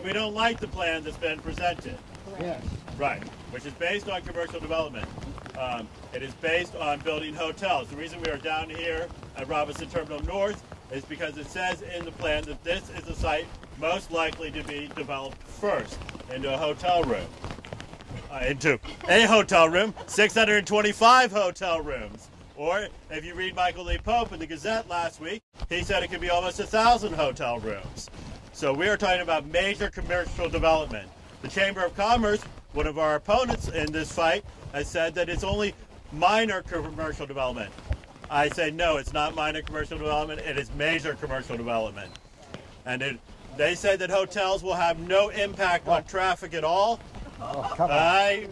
We don't like the plan that's been presented. Yes. Right, which is based on commercial development. It is based on building hotels. The reason we are down here at Robinson Terminal North is because it says in the plan that this is the site most likely to be developed first into a hotel room. Into a hotel room, 625 hotel rooms. Or if you read Michael Lee Pope in the Gazette last week, he said it could be almost 1,000 hotel rooms. So we are talking about major commercial development. The Chamber of Commerce, one of our opponents in this fight, has said that it's only minor commercial development. I say no, it's not minor commercial development, it is major commercial development. And they say that hotels will have no impact on traffic at all. I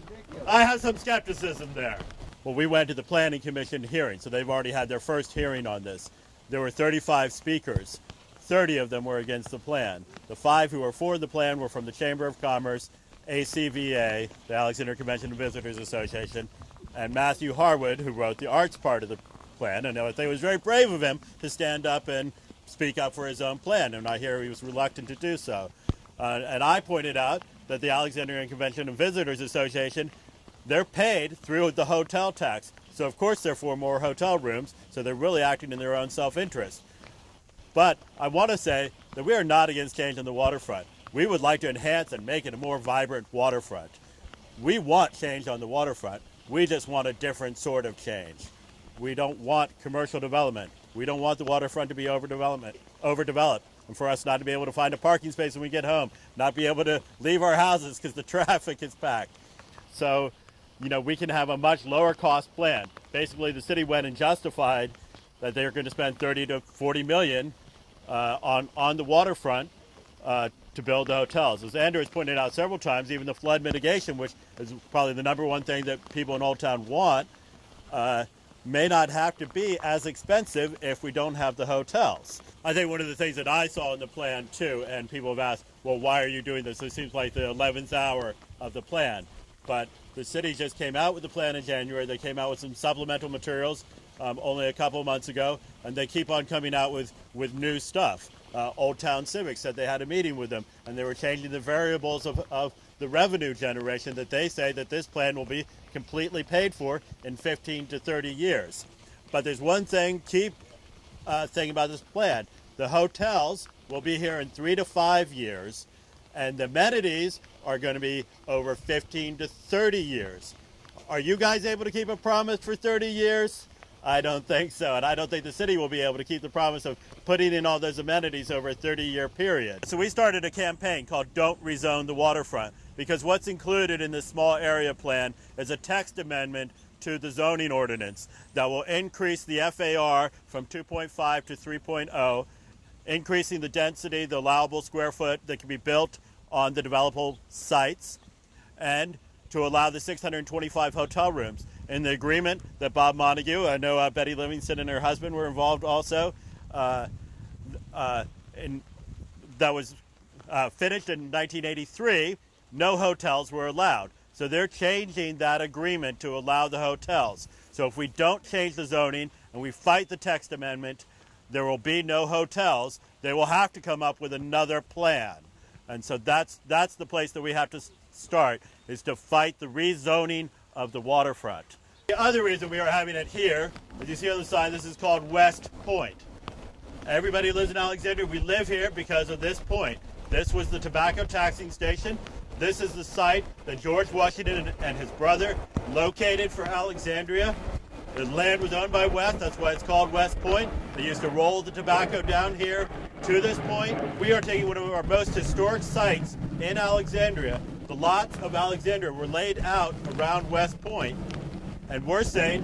have some skepticism there. Well, we went to the Planning Commission hearing, so they've already had their first hearing on this. There were 35 speakers. 30 of them were against the plan. The 5 who were for the plan were from the Chamber of Commerce, ACVA, the Alexandria Convention and Visitors Association, and Matthew Harwood, who wrote the arts part of the plan. And I think it was very brave of him to stand up and speak up for his own plan, and I hear he was reluctant to do so. And I pointed out that the Alexandria Convention and Visitors Association, they're paid through the hotel tax. So of course they're for more hotel rooms, so they're really acting in their own self-interest. But I want to say that we are not against change on the waterfront. We would like to enhance and make it a more vibrant waterfront. We want change on the waterfront. We just want a different sort of change. We don't want commercial development. We don't want the waterfront to be overdeveloped, and for us not to be able to find a parking space when we get home, not be able to leave our houses because the traffic is packed. So, we can have a much lower cost plan. Basically, the city went and justified that they're going to spend 30 to 40 million on the waterfront to build the hotels. As Andrew has pointed out several times, even the flood mitigation, which is probably the #1 thing that people in Old Town want, may not have to be as expensive if we don't have the hotels. I think one of the things that I saw in the plan too, and people have asked, well, why are you doing this? It seems like the 11th hour of the plan. But the city just came out with the plan in January. They came out with some supplemental materials only a couple of months ago, and they keep on coming out with new stuff. Old Town Civic said they had a meeting with them, and they were changing the variables of the revenue generation that they say that this plan will be completely paid for in 15 to 30 years. But there's one thing, key thing about this plan. The hotels will be here in 3 to 5 years, and the amenities are going to be over 15 to 30 years. Are you guys able to keep a promise for 30 years? I don't think so, and I don't think the city will be able to keep the promise of putting in all those amenities over a 30-year period. So we started a campaign called Don't Rezone the Waterfront, because what's included in this small area plan is a text amendment to the zoning ordinance that will increase the FAR from 2.5 to 3.0, increasing the density, the allowable square foot that can be built on the developable sites, and to allow the 625 hotel rooms. In the agreement that Bob Montague, I know Betty Livingston and her husband were involved also, that was finished in 1983, no hotels were allowed. So they're changing that agreement to allow the hotels. So if we don't change the zoning and we fight the text amendment, there will be no hotels. They will have to come up with another plan. And so that's the place that we have to start, is to fight the rezoning of the waterfront. The other reason we are having it here, as you see on the sign, this is called West Point. Everybody lives in Alexandria. We live here because of this point. This was the tobacco taxing station. This is the site that George Washington and his brother located for Alexandria. The land was owned by West, that's why it's called West Point. They used to roll the tobacco down here to this point. We are taking one of our most historic sites in Alexandria. The lots of Alexandria were laid out around West Point, and we're saying,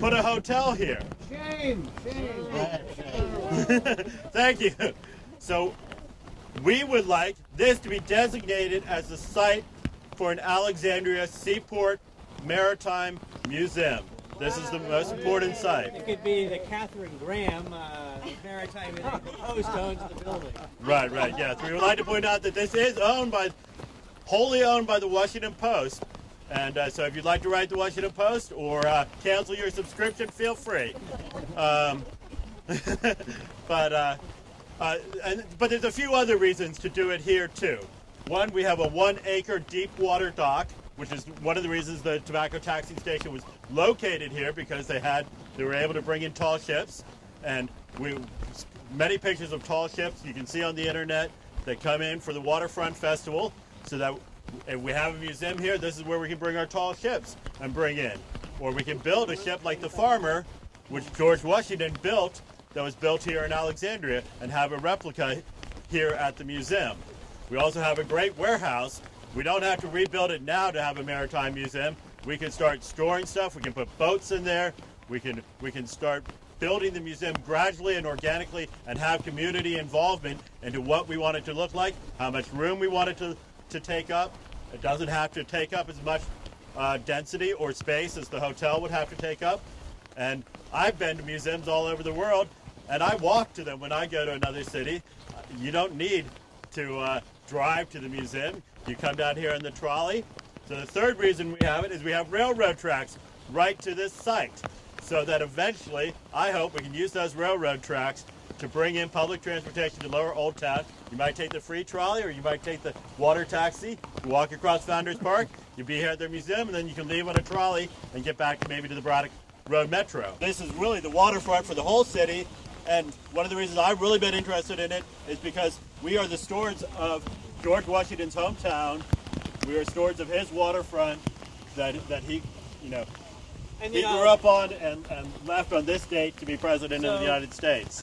put a hotel here. Shame, shame. Thank you. So we would like this to be designated as the site for an Alexandria Seaport Maritime Museum. This is the most important site. It could be the Catherine Graham Maritime Post owns the building. Right, yes. We would like to point out that this is wholly owned by the Washington Post. And so if you'd like to write the Washington Post or cancel your subscription, feel free. But But there's a few other reasons to do it here too. One, we have a 1 acre deep water dock, which is one of the reasons the tobacco taxing station was located here, because they were able to bring in tall ships, and many pictures of tall ships you can see on the internet that come in for the Waterfront Festival, so that if we have a museum here, this is where we can bring our tall ships and bring in. Or we can build a ship like the Farmer, which George Washington built, that was built here in Alexandria, and have a replica here at the museum. We also have a great warehouse. We don't have to rebuild it now to have a maritime museum. We can start storing stuff. We can put boats in there. We can start building the museum gradually and organically, and have community involvement into what we want it to look like, how much room we want it to take up. It doesn't have to take up as much density or space as the hotel would have to take up. And I've been to museums all over the world, and I walk to them when I go to another city. You don't need to drive to the museum. You come down here in the trolley. So the third reason we have it is we have railroad tracks right to this site, so that eventually, I hope, we can use those railroad tracks to bring in public transportation to Lower Old Town. You might take the free trolley, or you might take the water taxi, walk across Founders Park, you'll be here at their museum, and then you can leave on a trolley and get back maybe to the Braddock Road Metro. This is really the waterfront for the whole city, and one of the reasons I've really been interested in it is because we are the stewards of George Washington's hometown. We are stewards of his waterfront that he, he grew up on and left on this date to be president of the United States.